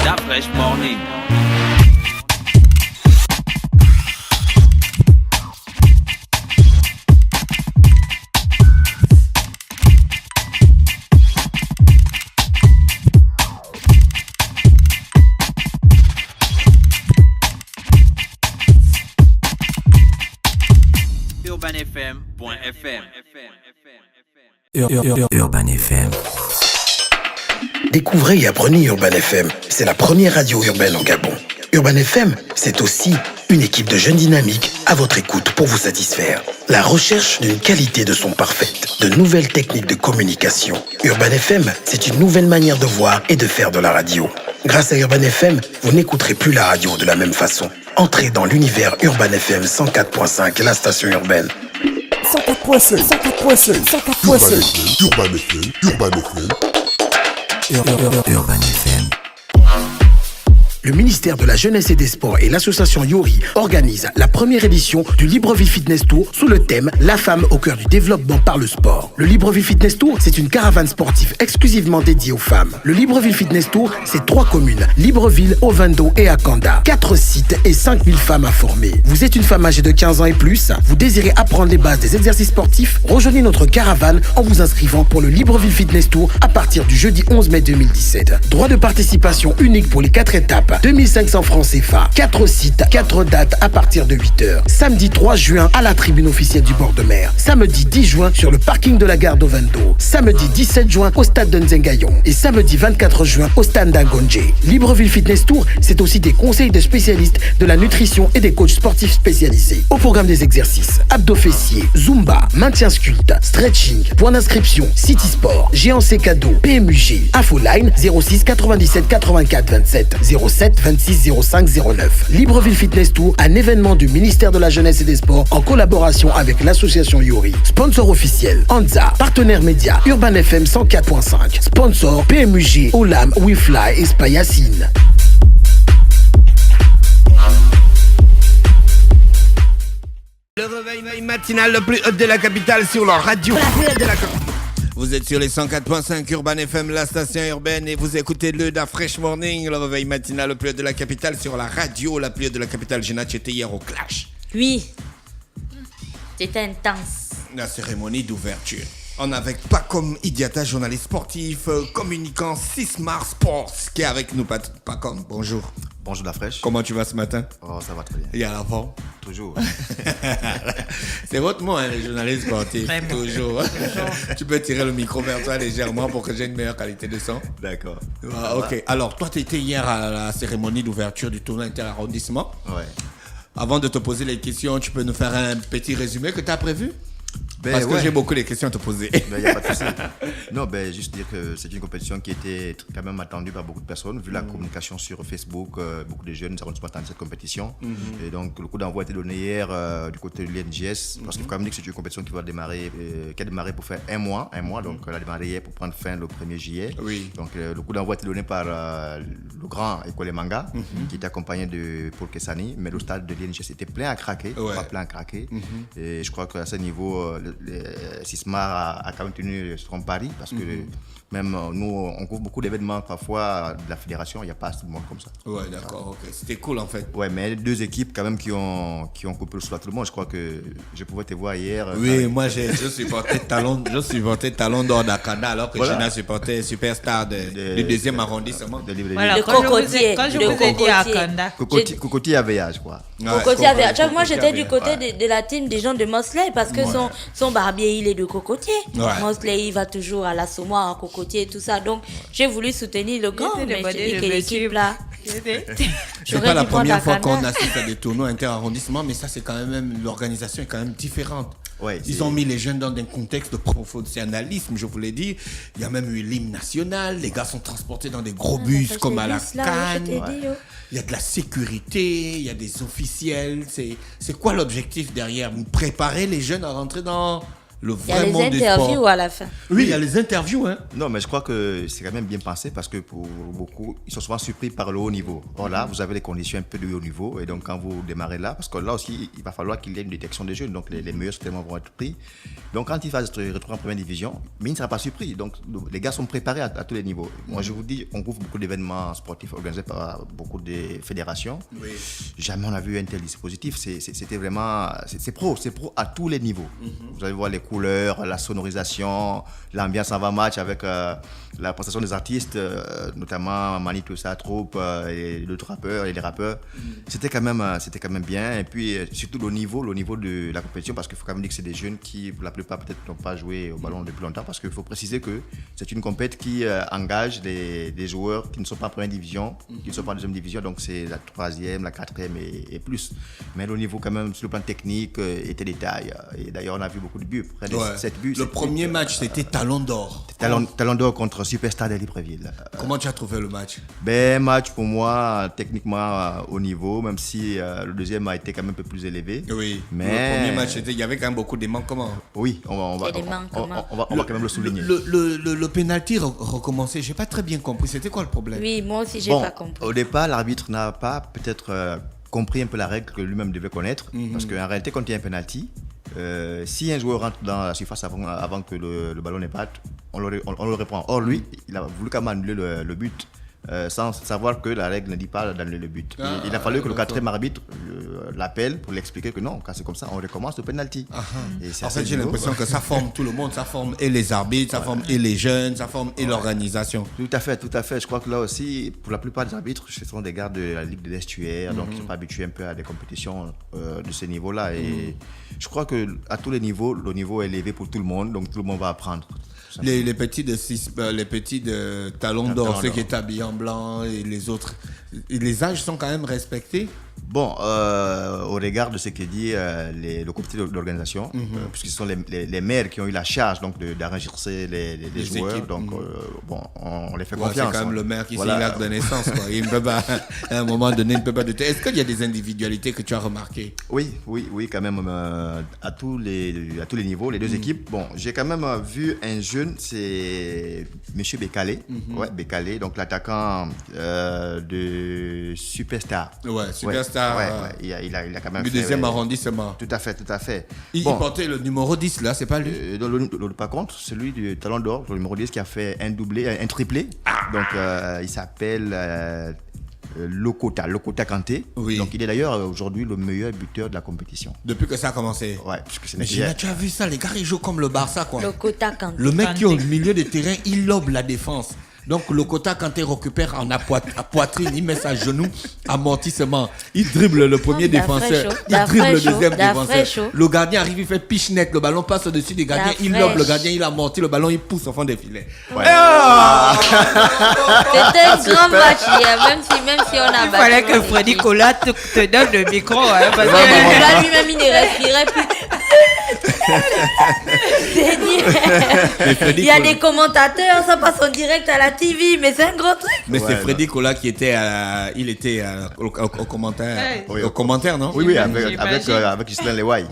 Da Fresh Morning. UrbanFM.fm. Urban FM. Découvrez et apprenez Urban FM. C'est la première radio urbaine en Gabon. Urban FM, c'est aussi une équipe de jeunes dynamiques à votre écoute pour vous satisfaire. La recherche d'une qualité de son parfaite, de nouvelles techniques de communication. Urban FM, c'est une nouvelle manière de voir et de faire de la radio. Grâce à Urban FM, vous n'écouterez plus la radio de la même façon. Entrez dans l'univers Urban FM 104.5, la station urbaine. 104.5, 104.5, 104.5. Urban FM. Le ministère de la Jeunesse et des Sports et l'association Yori organisent la première édition du Libreville Fitness Tour sous le thème « La femme au cœur du développement par le sport ». Le Libreville Fitness Tour, c'est une caravane sportive exclusivement dédiée aux femmes. Le Libreville Fitness Tour, c'est 3 communes, Libreville, Ovendo et Akanda. 4 sites et 5000 femmes à former. Vous êtes une femme âgée de 15 ans et plus, vous désirez apprendre les bases des exercices sportifs, rejoignez notre caravane en vous inscrivant pour le Libreville Fitness Tour à partir du jeudi 11 mai 2017. Droit de participation unique pour les 4 étapes. 2500 francs CFA, 4 sites, 4 dates à partir de 8h. Samedi 3 juin à la tribune officielle du bord de mer. Samedi 10 juin sur le parking de la gare d'Ovendo. Samedi 17 juin au stade de Nzengayon. Et samedi 24 juin au stade d'Angonje. Libreville Fitness Tour, c'est aussi des conseils de spécialistes de la nutrition et des coachs sportifs spécialisés. Au programme des exercices, abdos fessiers, zumba, maintien sculpte, stretching, point d'inscription, City Sport, géant C cadeau, PMUG, Infoline 06 97 84 27 07 26 05 09. Libreville Fitness Tour, un événement du ministère de la Jeunesse et des Sports en collaboration avec l'association Yori. Sponsor officiel, Anza. Partenaire média, Urban FM 104.5. Sponsor, PMUG, Olam, WeFly et Spayacine. Le réveil matinal le plus haut de la capitale sur leur radio. La plus haute de la capitale. Vous êtes sur les 104.5 Urban FM, la station urbaine, et vous écoutez le Da Fresh Morning, le réveil matinal le plus haut de la capitale sur la radio, la plus haute de la capitale. Gina, tu étais hier au Clash. Oui, c'était intense. La cérémonie d'ouverture. On avait Pacom Idiata, journaliste sportif, communicant Sismar Sports, qui est avec nous. Pacom, bonjour. Bonjour Da Fresh. Comment tu vas ce matin? Oh, ça va très bien. Et à l'avant? Toujours. C'est votre mot, hein, les journalistes sportifs. Vraiment. Toujours. Tu peux tirer le micro vers toi légèrement pour que j'ai une meilleure qualité de son. D'accord. Ah, ok. Alors, toi, tu étais hier à la cérémonie d'ouverture du tournoi interarrondissement. Ouais. Avant de te poser les questions, tu peux nous faire un petit résumé que tu as prévu? Parce que j'ai beaucoup de questions à te poser. Il n'y a pas de souci. Non, juste dire que c'est une compétition qui était quand même attendue par beaucoup de personnes. Vu la communication sur Facebook, beaucoup de jeunes arrondissements attendent cette compétition. Et donc, le coup d'envoi a été donné hier du côté de l'INGS. Parce qu'il faut quand même dire que c'est une compétition qui va démarrer, qui a démarré pour faire un mois. Donc, elle a démarré hier pour prendre fin le 1er juillet. Oui. Donc, le coup d'envoi a été donné par le grand École Manga, qui était accompagné de Paul Kessani. Mais le stade de l'INGS était plein à craquer. Ouais. Pas plein à craquer. Et je crois qu'à ce niveau, Sismar a quand même tenu son pari parce que même nous, on couvre beaucoup d'événements parfois de la fédération, il n'y a pas assez de monde comme ça. Ouais, d'accord, ok. C'était cool en fait. Ouais, mais 2 équipes quand même qui ont coupé le souffle à tout le monde. Je crois que je pouvais te voir hier. Oui, moi je supportais Talon d'Or d'Akanda alors que Gina supportait Superstar du 2e arrondissement. De Libreville. Voilà, quand je vous ai dit à Kanda. Cocotier avait, je crois. Cocotier avait. Moi, j'étais du côté de la team des gens de Mosley parce que son barbier, il est de Cocotier. Ouais. Mosley, il va toujours à l'Assommoir, en Cocotier et tout ça. Donc, j'ai voulu soutenir le grand, mais je dis que l'équipe là. C'est pas la première fois qu'on assiste à des tournois inter-arrondissements, mais ça, c'est quand même, l'organisation est quand même différente. Ouais, ils ont mis les jeunes dans un contexte de professionnalisme, je vous l'ai dit. Il y a même eu l'hymne national. Les gars sont transportés dans des gros bus comme à la Cannes. Il y a de la sécurité, il y a des officiels. C'est quoi l'objectif derrière? Préparer les jeunes à rentrer dans le Il y a vrai les monde du interviews sport. à la fin. Oui, il y a les interviews. Hein. Non, mais je crois que c'est quand même bien pensé parce que pour beaucoup, ils sont souvent surpris par le haut niveau. Or là, vous avez les conditions un peu de haut niveau et donc quand vous démarrez là, parce que là aussi, il va falloir qu'il y ait une détection des jeunes, donc les meilleurs certainement vont être pris. Donc quand il va se retrouver en première division, mais il ne sera pas surpris. Donc les gars sont préparés à tous les niveaux. Moi, je vous dis, on couvre beaucoup d'événements sportifs organisés par beaucoup de fédérations. Oui. Jamais on a vu un tel dispositif. C'était vraiment, c'est pro à tous les niveaux. Vous allez voir les couleurs, la sonorisation, l'ambiance avant-match avec la prestation des artistes, notamment Manitou Sa Troupe, et d'autres rappeurs et les rappeurs. C'était quand même bien. Et puis surtout le niveau de la compétition, parce qu'il faut quand même dire que c'est des jeunes qui, pour la plupart, peut-être n'ont pas joué au ballon depuis longtemps, parce qu'il faut préciser que c'est une compétition qui engage des joueurs qui ne sont pas en première division, qui ne sont pas en deuxième division, donc c'est la troisième, la quatrième et plus. Mais le niveau quand même sur le plan technique était des tailles. Et d'ailleurs on a vu beaucoup de buts, près de 7 buts. Le premier match c'était Talon d'Or. Talon d'Or contre Superstar de Libreville. Comment tu as trouvé le match? Match pour moi techniquement au niveau, même si le deuxième a été quand même un peu plus élevé. Oui, mais le premier match il y avait quand même beaucoup de manquements. Oui, on va quand même le souligner. Le penalty recommencé, j'ai pas très bien compris, c'était quoi le problème? Oui, moi aussi j'ai pas compris. Au départ, l'arbitre n'a pas peut-être compris un peu la règle que lui-même devait connaître, parce qu'en réalité, quand il y a un penalty, si un joueur rentre dans la surface avant que le ballon ne parte, on le reprend. Or lui, il a voulu quand même annuler le but. Sans savoir que la règle ne dit pas d'annuler le but. Il a fallu que le quatrième arbitre l'appelle pour lui expliquer que non, quand c'est comme ça, on recommence le penalty. En fait, j'ai l'impression que ça forme tout le monde, ça forme et les arbitres, ça forme et les jeunes, ça forme et l'organisation. Tout à fait. Je crois que là aussi, pour la plupart des arbitres, ce sont des gars de la Ligue de l'Estuaire, donc ils sont pas habitués un peu à des compétitions de ce niveau-là. Et je crois qu'à tous les niveaux, le niveau est élevé pour tout le monde, donc tout le monde va apprendre. Les petits de Talon d'Or, ceux qui étaient habillés en blanc et les autres, les âges sont quand même respectés? Bon, au regard de ce que dit le comité d'organisation, puisque ce sont les maires qui ont eu la charge donc d'enregistrer les joueurs, équipes. Donc on les fait confiance. C'est quand même le maire qui signe l'acte de naissance. Quoi. Il ne peut pas, à un moment donné, il ne peut pas douter. Est-ce qu'il y a des individualités que tu as remarquées? Oui, quand même, à tous les niveaux, les deux équipes. Bon, j'ai quand même vu un jeune, c'est M. Bekale, Bekale, donc l'attaquant de Superstar. Ouais, Superstar. Il a quand même du deuxième arrondissement. Tout à fait. Il portait le numéro 10 là, c'est pas lui. Par contre, celui du Talon d'Or, le numéro 10 qui a fait un triplé. Donc il s'appelle Lokota Kanté. Oui. Donc il est d'ailleurs aujourd'hui le meilleur buteur de la compétition. Depuis que ça a commencé. Ouais, puisque c'est tu as vu ça, les gars ils jouent comme le Barça quoi. Lokota Kanté. Le mec qui est au milieu de terrain, il lobe la défense. Donc Lokota Kanté récupère à poitrine, il met sa genou, amortissement. Il dribble le premier défenseur, il dribble le deuxième défenseur. Le gardien arrive, il fait piche-net, le ballon passe au-dessus du gardien, il lobe le gardien, il amortit le ballon, il pousse au fond des filets. Ouais. C'était un grand match hier, même si on a battu. Il fallait que Freddy Cola te donne le micro. Hein, parce que là lui-même il ne respirait plus. Il y a des commentateurs, ça passe en direct à la TV, mais c'est un gros truc. Mais c'est Freddy Cola qui était au commentaire. Au commentaire, non? Oui, avec Gislain Leway.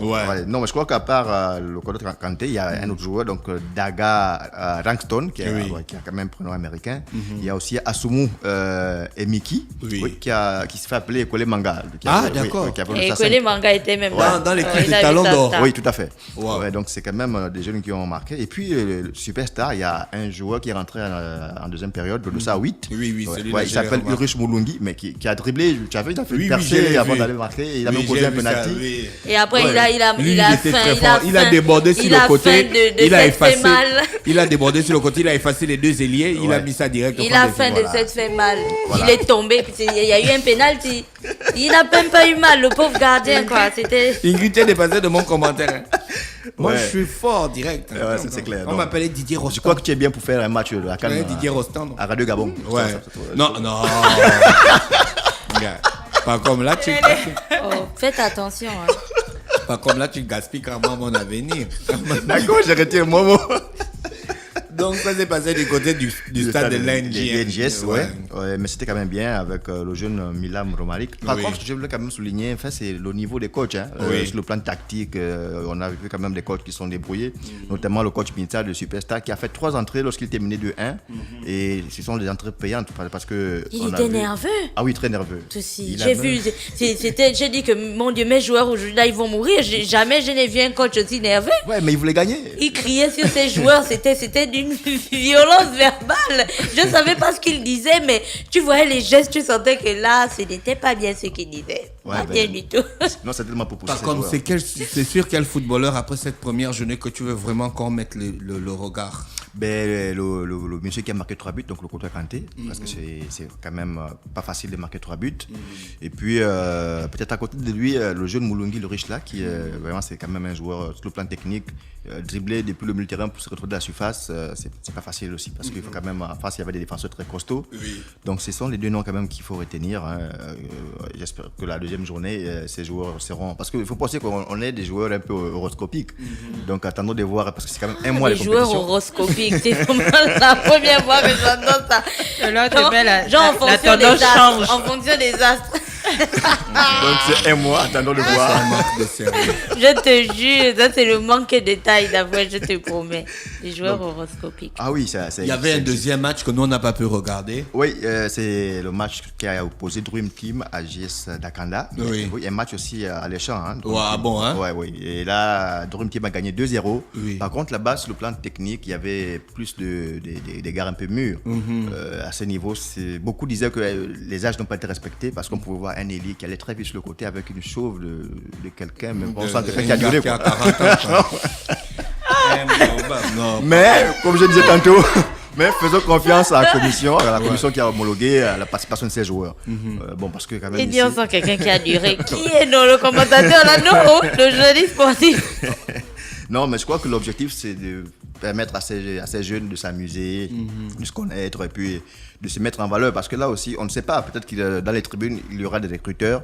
Non, mais je crois qu'à part le Lokota Kanté, il y a un autre joueur, donc Daga Rangston, qui a quand même un prénom américain. Il y a aussi Asumu Emiki, qui se fait appeler Ekole Manga. D'accord. Et Ekole Manga était même dans l'équipe du Talon d'Or. Oui, tout à fait. Donc c'est quand même des jeunes qui ont marqué. Et puis le Superstar, il y a un joueur qui est rentré en deuxième période, de ça 8. Oui, il s'appelle Urich Mulungi, mais qui a dribblé. Tu as vu, il a fait une percée avant d'aller marquer. Il a même posé un penalty. Et après, il a débordé sur le côté. Il a débordé sur le côté. Il a effacé les deux ailiers. Il a mis ça direct. Il a faim de s'être fait mal. Il est tombé. Il y a eu un penalty. Il n'a même pas eu mal, le pauvre gardien. Ingrid, tu es dépassé de mon commentaire. Moi, je suis fort direct. C'est clair. On m'appelait Didier Rostand. Je crois que tu es bien pour faire un match de la CAN. Didier Rostand. À Radio Gabon. Non. Pas comme là, tu... faites attention. Pas comme là, tu gaspilles carrément mon avenir. D'accord, j'ai retiré mon mot. Donc ça s'est passé du côté du stade de l'NGS. Ouais, mais c'était quand même bien avec le jeune Milam Romaric. Par Oui. contre, je voulais quand même souligner, enfin, c'est le niveau des coachs. Hein. Oui. Sur le plan tactique, on a vu quand même des coachs qui sont débrouillés, notamment le coach Minta de Superstar qui a fait 3 entrées lorsqu'il était mené 2-1. Et ce sont des entrées payantes parce que. Il était nerveux. Ah oui, très nerveux. Aussi. J'ai vu, j'ai dit que mon Dieu, mes joueurs aujourd'hui là, ils vont mourir. Jamais je n'ai vu un coach aussi nerveux. Ouais, mais il voulait gagner. Il criait sur ses joueurs, c'était d'une violence verbale. Je ne savais pas ce qu'il disait, mais tu voyais les gestes, tu sentais que là, ce n'était pas bien ce qu'il disait. Ouais, Pas bien du tout. Non, c'est tellement pour pousser. Par contre, c'est sûr quel footballeur après cette première journée que tu veux vraiment encore mettre le regard. Ben, le monsieur qui a marqué 3 buts, donc le Kota Kanté, parce que c'est quand même pas facile de marquer 3 buts. Et puis, peut-être à côté de lui, le jeune Moulungi, le riche là, qui vraiment c'est quand même un joueur sur le plan technique, dribbler depuis le milieu de terrain pour se retrouver à la surface, c'est pas facile aussi, parce qu'il faut quand même, en face, il y avait des défenseurs très costauds. Oui. Donc, ce sont les 2 noms quand même qu'il faut retenir. Hein. J'espère que la deuxième journée, ces joueurs seront. Parce qu'il faut penser qu'on est des joueurs un peu horoscopiques. Donc, attendons de voir, parce que c'est quand même un mois de Les joueurs compétition. horoscopiques, c'est vraiment la première fois que j'entends ça. Là, tu mets la fonction tendance des astres, change. en fonction des astres. Donc, c'est un mois, attendons de voir. Un manque de sérieux. Je te jure, ça c'est le manque de taille d'après, je te promets. Les joueurs horoscopiques. Ah oui, ça. Il y avait un deuxième match que nous on n'a pas pu regarder. Oui, c'est le match qui a opposé Dream Team à JS Dakanda. Oui. Un match aussi alléchant. Hein, Ouais, ah bon, hein? Ouais, oui. Et là, Dream Team a gagné 2-0. Oui. Par contre, là-bas, sur le plan technique, il y avait plus des gars un peu mûrs. À ce niveau, beaucoup disaient que les âges n'ont pas été respectés parce qu'on pouvait voir un Eli qui allait très vite sur le côté avec une chauve de quelqu'un, mais on sent quelqu'un qui a duré. Qui a Quoi. 40 ans. Non. Mais, comme je disais tantôt, mais faisons confiance à la commission qui a homologué la participation de ces joueurs. Bon, parce que quand même. Et dit on sent quelqu'un qui a duré. Qui est non, le commentateur là? Non, le journaliste sportif. Non, mais je crois que l'objectif, c'est de permettre à ces jeunes de s'amuser, de se connaître et puis de se mettre en valeur. Parce que là aussi, on ne sait pas. Peut-être que dans les tribunes, il y aura des recruteurs.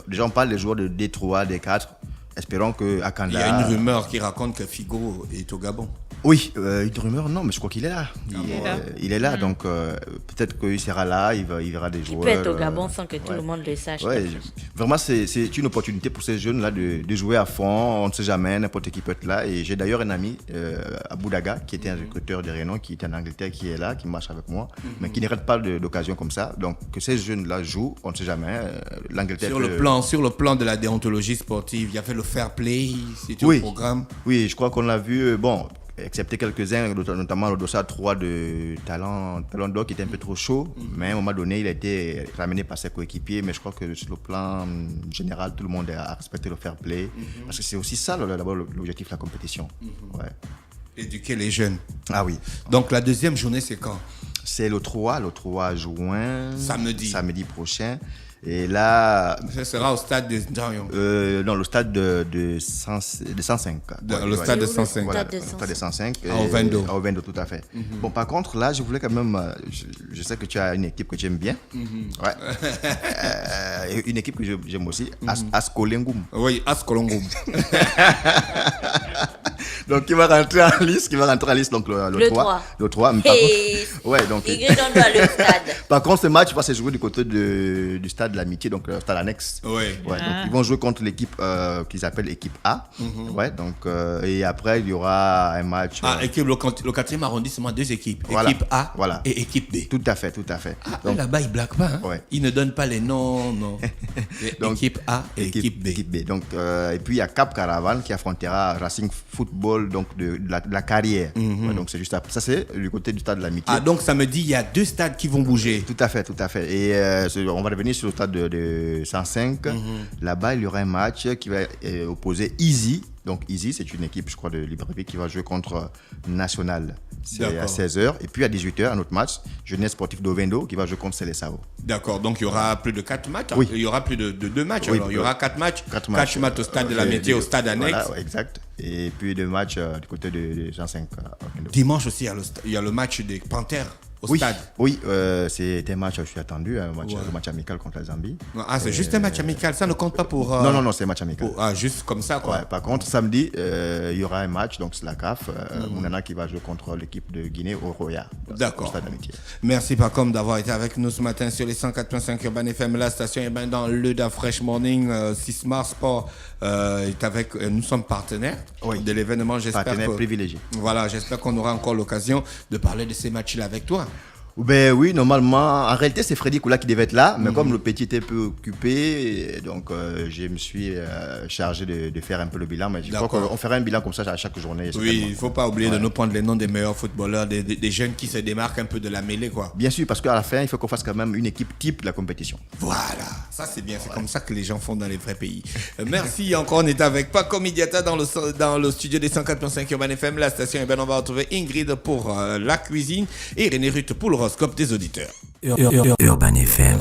Déjà, on parle des joueurs de D3, D4. Espérons que Akanda... Il y a une rumeur qui raconte que Figo est au Gabon. Oui, une rumeur, non, mais je crois qu'il est là. Il est là, donc peut-être qu'il sera là, il verra des joueurs. Il peut être au Gabon sans que tout le monde le sache. Ouais, vraiment, c'est une opportunité pour ces jeunes-là de jouer à fond. On ne sait jamais, n'importe qui peut être là. Et j'ai d'ailleurs un ami, à Boudaga, qui était un recruteur de Renan, qui était en Angleterre, qui est là, qui marche avec moi, mais qui ne rate pas d'occasion comme ça. Donc, que ces jeunes-là jouent, on ne sait jamais. L'Angleterre Sur le plan de la déontologie sportive, il y avait le fair play, c'était au programme. Oui, je crois qu'on l'a vu, bon, excepté quelques-uns, notamment le dossier 3 de Talent d'Or qui était un peu trop chaud, mais à un moment donné, il a été ramené par ses coéquipiers, mais je crois que sur le plan général, tout le monde a respecté le fair play, parce que c'est aussi ça, d'abord, l'objectif de la compétition. Ouais. Éduquer les jeunes. Ah oui. Donc la deuxième journée, c'est quand? C'est le 3 juin. Samedi prochain. Et là... Ça sera au stade de Ndarion. Non, le stade de 105. Le stade de 105. Voilà, le stade de 105. À Ovendo. À Ovendo, tout à fait. Bon, par contre, là, je voulais quand même... Je sais que tu as une équipe que tu aimes bien. Ouais. Une équipe que j'aime aussi, Askolengum. Oui, Askolengum. Donc, qui va rentrer en lice, donc le 3. Le 3. Mais par contre, ouais, donc, le stade. Par contre, ce match va se jouer du côté du stade de l'amitié, donc le stade annexe. Ouais. Donc, ils vont jouer contre l'équipe qu'ils appellent équipe A. Ouais, donc, et après, il y aura un match. Le 4e arrondissement, 2 équipes. Voilà. Équipe A et équipe B. Tout à fait. Donc, là-bas, ils ne blaguent pas. Hein? Ouais. Ils ne donnent pas les noms. Non. Donc, équipe A et équipe B. Donc, et puis, il y a Cap Caravan qui affrontera Racing Football donc de la carrière. Ouais, donc, c'est juste après. Ça, c'est du côté du stade de l'amitié. Ah, donc ça me dit il y a 2 stades qui vont bouger. Tout à fait. Et on va revenir sur le stade de 105. Là-bas, il y aura un match qui va opposer Easy. Donc Easy, c'est une équipe, je crois, de Libreville qui va jouer contre National. C'est à 16h. Et puis à 18h, un autre match, Jeunesse Sportive d'Ovendo qui va jouer contre Seleção. D'accord, donc il y aura plus de 4 matchs. Oui. Il y aura plus de 2 matchs. Oui, alors, il y aura 4 matchs. 4 matchs au stade de la métier, au stade annexe. Voilà, exact. Et puis 2 matchs du côté de 105. Dimanche aussi, il y a le match des Panthères. au stade. Oui, c'était un match, je suis attendu, un match amical contre la Zambie. Ah, c'est juste un match amical, ça ne compte pas pour... Non, c'est un match amical. Juste comme ça, quoi. Ouais, par contre, samedi, il y aura un match, donc c'est la CAF, Mounana qui va jouer contre l'équipe de Guinée au Roya. D'accord. Au stade d'amitié. Merci Pacom d'avoir été avec nous ce matin sur les 104.5 Urban FM, la station urbaine dans le Da Fresh Morning. 6 Mars Sport est avec... nous sommes partenaires de l'événement, j'espère. Partenaires privilégiés. Voilà, j'espère qu'on aura encore l'occasion de parler de ces matchs-là avec toi. Ben oui, normalement, en réalité c'est Freddy Koula qui devait être là, mais comme le petit était un peu occupé, donc je me suis chargé de faire un peu le bilan, mais je crois qu'on fera un bilan comme ça à chaque journée. Oui, il ne faut pas oublier de nous prendre les noms des meilleurs footballeurs, des jeunes qui se démarquent un peu de la mêlée, quoi. Bien sûr, parce qu'à la fin, il faut qu'on fasse quand même une équipe type de la compétition. Voilà, ça c'est bien, c'est comme ça que les gens font dans les vrais pays. Merci encore, on est avec Paco Midiata dans le studio des 104.5 Urban FM, la station urbaine. On va retrouver Ingrid pour la cuisine et René Rutte pour le des auditeurs. Urban FM.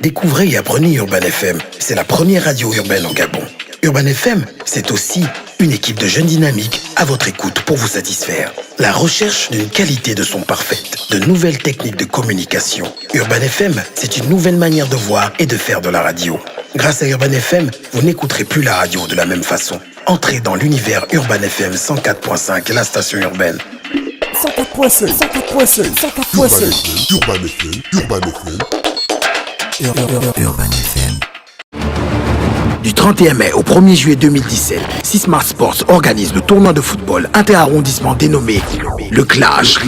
Découvrez et apprenez Urban FM. C'est la première radio urbaine en Gabon. Urban FM, c'est aussi une équipe de jeunes dynamiques à votre écoute pour vous satisfaire. La recherche d'une qualité de son parfaite, de nouvelles techniques de communication. Urban FM, c'est une nouvelle manière de voir et de faire de la radio. Grâce à Urban FM, vous n'écouterez plus la radio de la même façon. Entrez dans l'univers Urban FM 104.5, la station urbaine. 104.5 Urban FM. Du 31 mai au 1er juillet 2017, 6 Mars Sports organise le tournoi de football inter-arrondissement dénommé le Clash.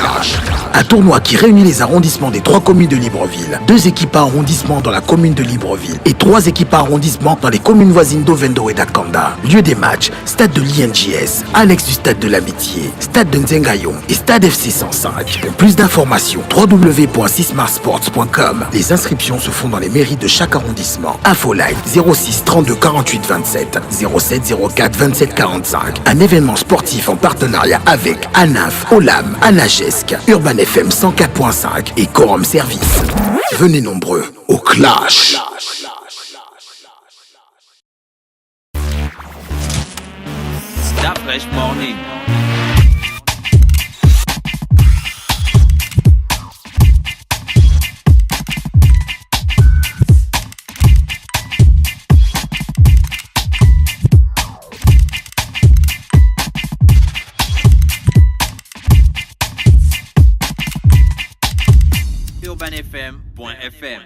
Un tournoi qui réunit les arrondissements des 3 communes de Libreville, 2 équipes par arrondissement dans la commune de Libreville et 3 équipes par arrondissement dans les communes voisines d'Ovendo et d'Akanda. Lieu des matchs, stade de l'INJS, annexe du stade de l'Amitié, stade de Nzengayon et stade FC 105. Pour plus d'informations, www.6marsports.com. Les inscriptions se font dans les mairies de chaque arrondissement. Infoline 06 32 48 27 07 04 27 45. Un événement sportif en partenariat avec ANAF, OLAM, Anagesc, Urban FM 104.5 et Quorum Service. Venez nombreux au Clash. Da Fresh Morning. UrbanFM.fm